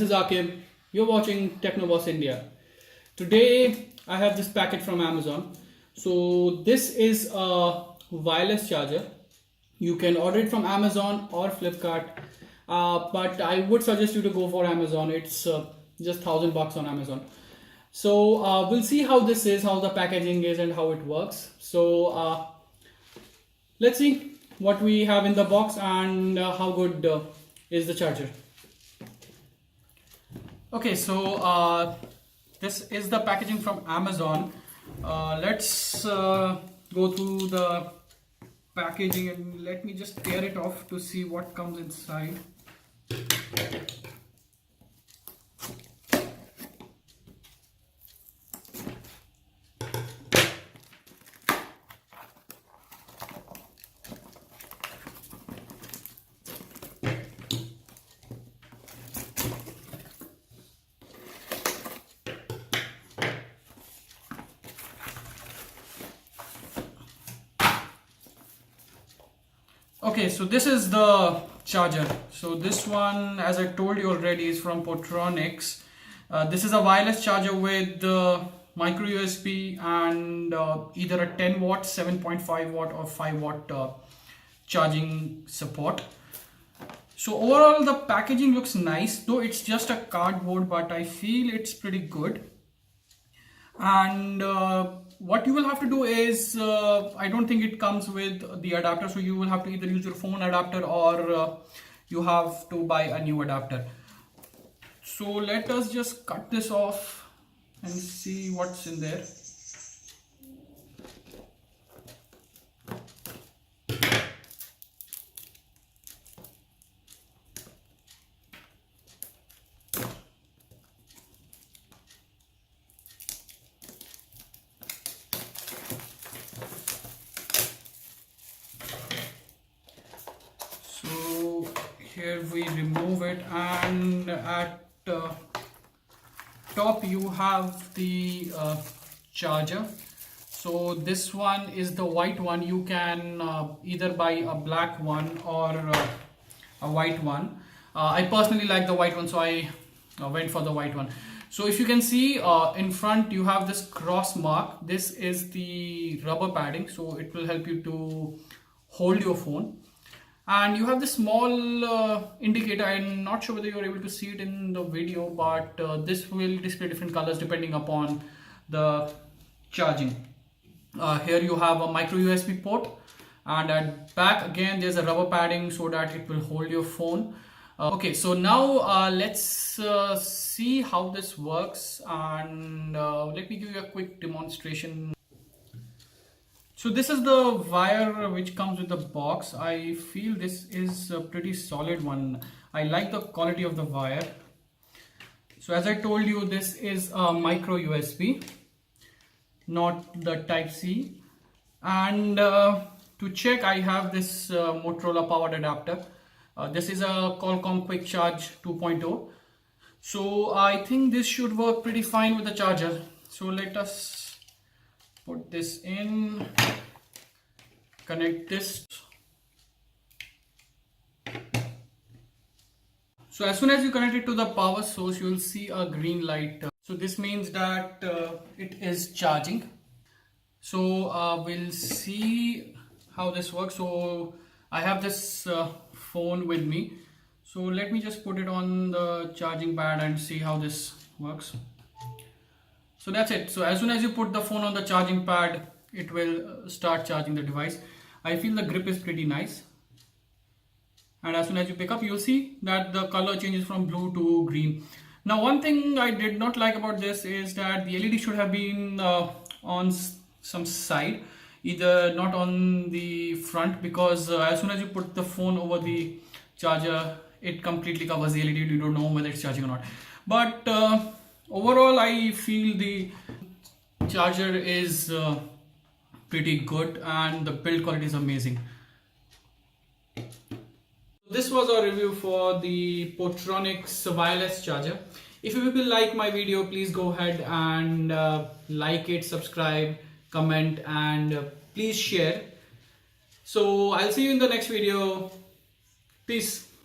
is Akib. You're watching Technoboss India. Today I have this packet from Amazon. So this is a wireless charger. You can order it from Amazon or Flipkart, but I would suggest you to go for Amazon. It's just $1,000 on Amazon. So we'll see how this is, how the packaging is, and how it works. So let's see what we have in the box and how good is the charger. Okay, so this is the packaging from Amazon. Let's go through the packaging and let me just tear it off to see what comes inside. Okay, so this is the charger. So this one, as I told you already, is from Portronics. This is a wireless charger with micro USB and either a 10 watt, 7.5 watt or 5 watt charging support. So overall the packaging looks nice, though it's just a cardboard, but I feel it's pretty good. And what you will have to do is, I don't think it comes with the adapter, so you will have to either use your phone adapter or you have to buy a new adapter. So let us just cut this off and see what's in there. Here we remove it, and at top you have the charger. So this one is the white one. You can either buy a black one or a white one. I personally like the white one, so I went for the white one. So if you can see in front you have this cross mark. This is the rubber padding, so it will help you to hold your phone. And you have this small indicator. I'm not sure whether you're able to see it in the video, but this will display different colors depending upon the charging. Here you have a micro USB port, and at back again there's a rubber padding so that it will hold your phone. Okay, so now let's see how this works, and let me give you a quick demonstration. So this is the wire which comes with the box. I feel this is a pretty solid one. I like the quality of the wire. So as I told you, this is a micro USB, not the type C. And to check, I have this Motorola powered adapter. This is a Qualcomm Quick Charge 2.0. So I think this should work pretty fine with the charger. So let us put this in, connect this. So as soon as you connect it to the power source, you will see a green light. So this means that it is charging. So we'll see how this works. So I have this phone with me. So let me just put it on the charging pad and see how this works. So that's it. So as soon as you put the phone on the charging pad, it will start charging the device. I feel the grip is pretty nice. And as soon as you pick up, you'll see that the color changes from blue to green. Now, one thing I did not like about this is that the LED should have been on some side, either not on the front, because as soon as you put the phone over the charger, it completely covers the LED. You don't know whether it's charging or not. But overall, I feel the charger is pretty good and the build quality is amazing. This was our review for the Portronics wireless charger. If you people like my video, please go ahead and like it, subscribe, comment, and please share. So I'll see you in the next video. Peace.